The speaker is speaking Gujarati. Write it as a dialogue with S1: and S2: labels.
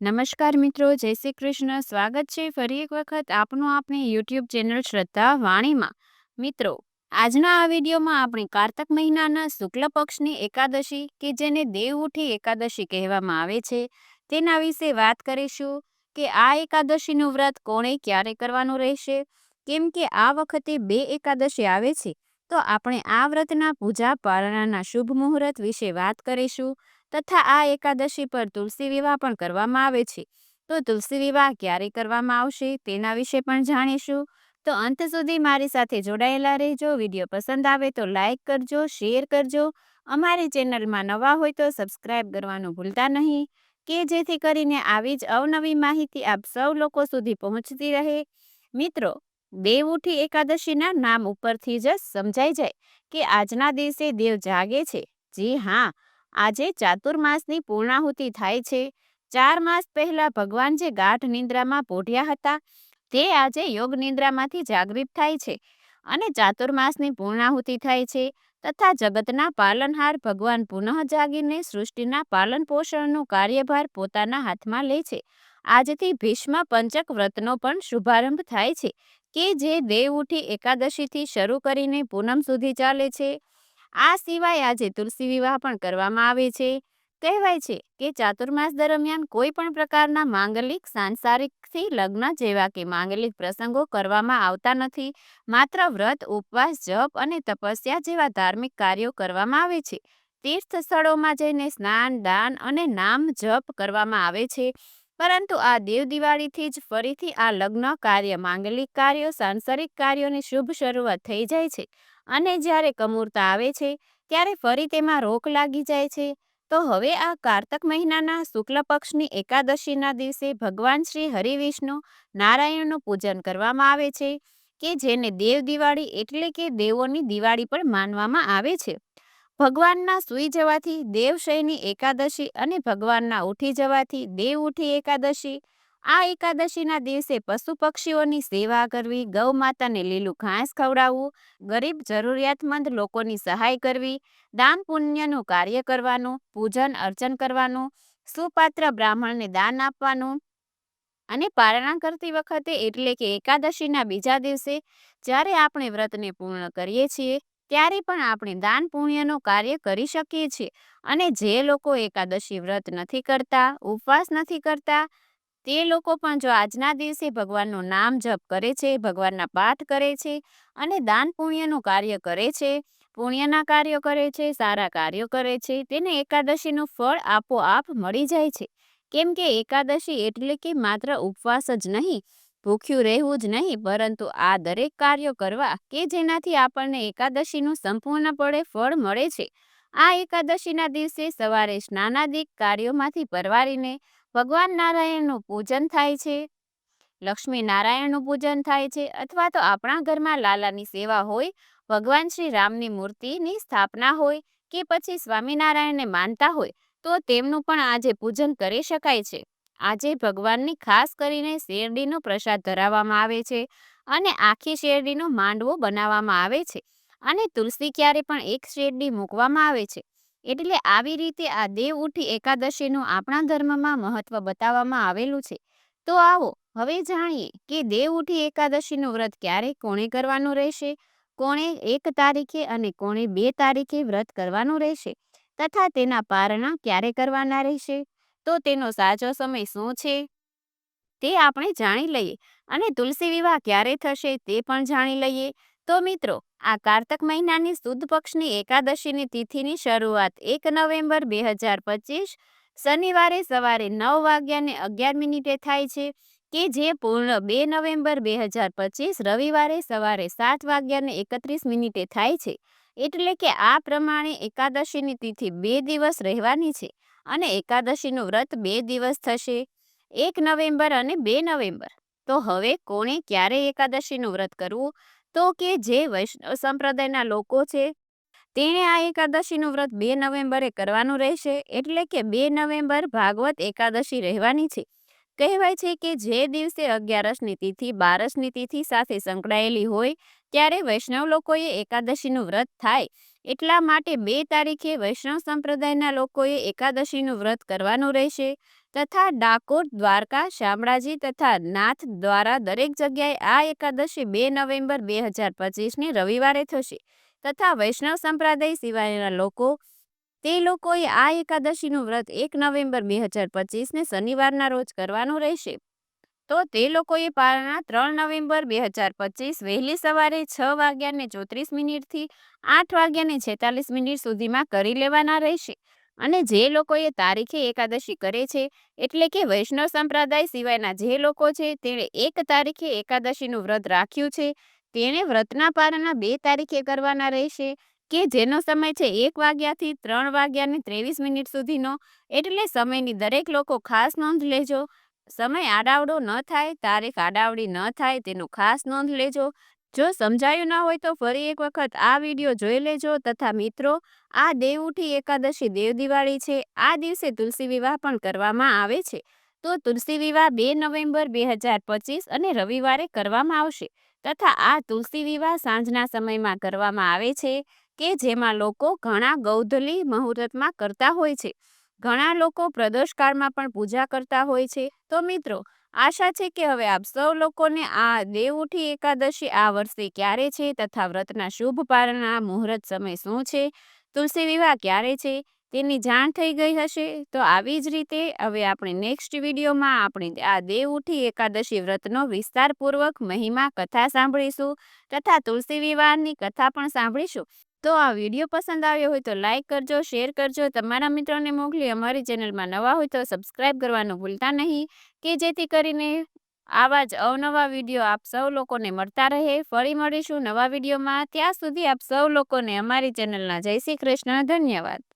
S1: નમસ્કાર મિત્રો, જય શ્રી કૃષ્ણ. સ્વાગત છે ફરી એક વખત આપનું આપણી યુટ્યુબ ચેનલ શ્રદ્ધા વાણીમાં. મિત્રો, આજના આ વિડીયોમાં આપણે કારતક મહિનાના શુક્લ પક્ષની એકાદશી કે જેને દેવઉઠી એકાદશી કહેવામાં આવે છે તેના વિશે વાત કરીશું કે આ એકાદશીનું વ્રત કોણે ક્યારે કરવાનું રહેશે. કેમ કે આ વખતે બે એકાદશી આવે છે, તો આપણે આ વ્રતના પૂજા પારણાના શુભ મુહૂર્ત વિશે વાત કરીશું તથા આ એકાદશી પર તુલસી વિવાહ પણ કરવામાં આવે છે. તો તુલસી વિવાહ ક્યારે કરવામાં આવશે તેના વિશે પણ જાણીશું. તો અંત સુધી મારી સાથે જોડાયેલા રહેજો. વિડીયો પસંદ આવે તો લાઈક કરજો, શેર કરજો. અમારી ચેનલમાં નવા હોય તો સબસ્ક્રાઈબ કરવાનું ભૂલતા નહીં, કે જેથી કરીને આવી જ અવનવી માહિતી આપ સૌ લોકો સુધી પહોંચતી રહે. મિત્રો, દેવઉઠી એકાદશીના નામ ઉપરથી જ સમજાઈ જાય કે આજના દિવસે દેવ જાગે છે. જી હા, આજે ચાતુર્માસની પૂર્ણાહુતિ થાય છે. 4 માસ પહેલા ભગવાન જે ગાઢ નિંદ્રામાં પોઢ્યા હતા તે આજે યોગ નિંદ્રામાંથી જાગૃત થાય છે અને ચાતુર્માસની પૂર્ણાહુતિ થાય છે તથા જગતના પાલનહાર ભગવાન પુનઃ જાગીને સૃષ્ટિના પાલન પોષણનો કાર્યભાર પોતાના હાથમાં લે છે. આજથી ભીષ્મ પંચક વ્રતનો પણ શુભારંભ થાય છે કે જે દેવઉઠી એકાદશીથી શરૂ કરીને પૂનમ સુધી ચાલે છે. આ સિવાય આજે તુલસી વિવાહ પણ કરવામાં આવે છે. કહેવાય છે કે ચાતુર્માસ દરમિયાન કોઈ પણ પ્રકારના માંગલિક, સાંસારિકથી લગ્ન જેવા કે માંગલિક પ્રસંગો કરવામાં આવતા નથી. માત્ર વ્રત, ઉપવાસ, જપ અને તપસ્યા જેવા ધાર્મિક કાર્યો કરવામાં આવે છે. તીર્થ સ્થળોમાં જઈને સ્નાન, દાન અને નામ જપ કરવામાં આવે છે. પરંતુ આ દેવ દિવાળીથી જ ફરીથી આ લગ્ન કાર્ય, માંગલિક કાર્યો, સાંસારિક કાર્યોની શુભ શરૂઆત થઈ જાય છે અને જ્યારે કમૂરતા આવે છે ત્યારે ફરી તેમાં રોક લાગી જાય છે. તો હવે આ કારતક મહિનાના શુક્લ પક્ષની એકાદશીના દિવસે ભગવાન શ્રી હરિવિષ્ણુ નારાયણનું પૂજન કરવામાં આવે છે કે જેને દેવ દિવાળી એટલે કે દેવોની દિવાળી પણ માનવામાં આવે છે. ભગવાનના સૂઈ જવાથી દેવશયની એકાદશી અને ભગવાનના ઉઠી જવાથી દેવ ઉઠી એકાદશી. આ એકાદશીના દિવસે પશુ પક્ષીઓની સેવા કરવી, ગૌ માતાને લીલું ઘાસ ખવડાવવું, ગરીબ જરૂરિયાતમંદ લોકોની સહાય કરવી, દાન પુણ્યનું કાર્ય કરવાનું, પૂજન અર્ચન કરવાનું, સુપાત્ર બ્રાહ્મણને દાન આપવાનું અને પારણા કરતી વખતે એટલે કે એકાદશીના બીજા દિવસે જ્યારે આપણે વ્રતને પૂર્ણ કરીએ છીએ ત્યારે પણ આપણે દાન પુણ્યનું કાર્ય કરી શકીએ છીએ. અને જે લોકો એકાદશી વ્રત નથી કરતા, ઉપવાસ નથી કરતા, તે લોકો પણ જો આજના દિવસે ભગવાનનું નામ જપ કરે છે, ભગવાનના પાઠ કરે છે અને દાન પુણ્યનું કાર્ય કરે છે, પુણ્યના કાર્યો કરે છે, સારા કાર્યો કરે છે, તેને એકાદશીનું ફળ આપોઆપ મળી જાય છે. કેમ કે એકાદશી એટલે કે માત્ર ઉપવાસ જ નહીં, ભૂખ્યું રહેવું જ નહીં, પરંતુ આ દરેક કાર્યો કરવા કે જેનાથી આપણને એકાદશીનું સંપૂર્ણપણે ફળ મળે છે. આ એકાદશીના દિવસે સવારે સ્નાનાદિક કાર્યોમાંથી પરવારીને ભગવાન નારાયણનું પૂજન થાય છે, લક્ષ્મી નારાયણનું પૂજન થાય છે, અથવા તો આપણા ઘરમાં લાલાની સેવા હોય, ભગવાન શ્રી રામની મૂર્તિની સ્થાપના હોય કે પછી સ્વામિનારાયણને માનતા હોય તો તેમનું પણ આજે પૂજન કરી શકાય છે. આજે ભગવાનની ખાસ કરીને શેરડીનો પ્રસાદ ધરાવવામાં આવે છે અને આખી શેરડીનો માંડવો બનાવવામાં આવે છે અને તુલસી ક્યારે પણ એક શેરડી મૂકવામાં આવે છે. એટલે આવી રીતે આ દેવ ઉઠી એકાદશીનું આપણા ધર્મમાં મહત્વ બતાવવામાં આવેલું છે. તો આવો હવે જાણીએ કે દેવ ઉઠી એકાદશીનું વ્રત ક્યારે કોણે કરવાનું રહેશે, કોણે 1 તારીખે અને કોણે 2 તારીખે વ્રત કરવાનું રહેશે તથા તેના પારણા ક્યારે કરવાના રહેશે. તો તેનો સાચો સમય શું છે તે આપણે જાણી લઈએ અને તુલસી વિવાહ ક્યારે થશે તે પણ જાણી લઈએ. તો મિત્રો, આ કારતક મહિનાની સુદ પક્ષની એકાદશીની તિથિની શરૂઆત 1 નવેમ્બર 2025 શનિવારે સવારે 9:11 થાય છે કે જે પૂર્ણ 2 નવેમ્બર 2025 રવિવારે સવારે 7:31 થાય છે. એટલે કે આ પ્રમાણે એકાદશીની તિથિ 2 દિવસ રહેવાની છે અને એકાદશીનું વ્રત 2 દિવસ થશે, 1 નવેમ્બર અને 2 નવેમ્બર. તો હવે કોણે ક્યારે એકાદશીનું વ્રત કરવું? તો કે જે વૈષ્ણવ સંપ્રદાયના લોકો છે તેણે આ એકાદશીનું વ્રત 2 નવેમ્બરે કરવાનું રહેશે. એટલે કે 2 નવેમ્બર ભાગવત એકાદશી રહેવાની છે. કહેવાય છે કે જે દિવસે 11સની તિથિ 12સની તિથિ સાથે સંકળાયેલી હોય ત્યારે વૈષ્ણવ લોકોએ એકાદશીનું વ્રત થાય એટલા માટે 2 તારીખે વૈષ્ણવ સંપ્રદાયના લોકોએ એકાદશીનું વ્રત કરવાનું રહેશે તથા ડાકોર, દ્વારકા, શામળાજી તથા નાથ દ્વારા દરેક જગ્યાએ આ એકાદશી 2 નવેમ્બર 2025ને રવિવારે થશે તથા વૈષ્ણવ સંપ્રદાય સિવાયના લોકો તે લોકોએ આ એકાદશીનું વ્રત 1 નવેમ્બર 2025ને શનિવારના રોજ કરવાનું રહેશે. તો તે લોકોએ પારણા 3 નવેમ્બર 2025 વહેલી સવારે 6:34થી 8:46 સુધીમાં કરી લેવાના રહેશે. અને જે લોકોએ તારીખે એકાદશી કરે છે એટલે કે વૈષ્ણવ સંપ્રદાય સિવાયના જે લોકો છે તેણે 1 તારીખે એકાદશીનું વ્રત રાખ્યું છે તેણે વ્રતના પારણા 2 તારીખે કરવાના રહેશે કે જેનો સમય છે 1 વાગ્યાથી 3:23 સુધીનો. એટલે સમયની દરેક લોકો ખાસ નોંધ લેજો. સમય આડાવડો ન થાય, તારીખ આડાવડી ન થાય તેનું ખાસ નોંધ લેજો. જો સમજાયું ન હોય તો ફરી એક વખત આ વિડીયો જોઈ લેજો. તથા મિત્રો, આ દેવઉઠી એકાદશી દેવ દિવાળી છે. આ દિવસે તુલસી વિવાહ પણ કરવામાં આવે છે. તો તુલસી વિવાહ 2 નવેમ્બર 2025 અને રવિવારે કરવામાં આવશે તથા આ તુલસી વિવાહ સાંજના સમયમાં કરવામાં આવે છે કે જેમાં લોકો ઘણા ગૌધલી મુહૂર્તમાં કરતા હોય છે. ઘણા લોકો પ્રદોષકાળમાં પણ પૂજા કરતા હોય છે. તો મિત્રો, આશા છે કે હવે આપ સૌ લોકોને આ દેવઉઠી એકાદશી આ વર્ષે ક્યારે છે તથા વ્રતના શુભ પારણા મુહૂર્ત સમય શું છે, તુલસી વિવાહ ક્યારે છે તેની જાણ થઈ ગઈ હશે. તો આવી જ રીતે હવે આપણે નેક્સ્ટ વિડીયોમાં આપણે આ દેવઉઠી એકાદશી વ્રતનો વિસ્તારપૂર્વક મહિમા કથા સાંભળીશું તથા તુલસી વિવાહની કથા પણ સાંભળીશું. તો આ વિડીયો પસંદ આવ્યો હોય તો લાઇક કરજો, શેર કરજો, તમારા મિત્રોને મોકલી. અમારી ચેનલમાં નવા હોય તો સબસ્ક્રાઈબ કરવાનું ભૂલતા નહીં કે જેથી કરીને આવા જ અવનવા વિડીયો આપ સૌ લોકોને મળતા રહે. ફરી મળીશું નવા વિડીયોમાં. ત્યાં સુધી આપ સૌ લોકોને અમારી ચેનલના જય શ્રી કૃષ્ણ. ધન્યવાદ.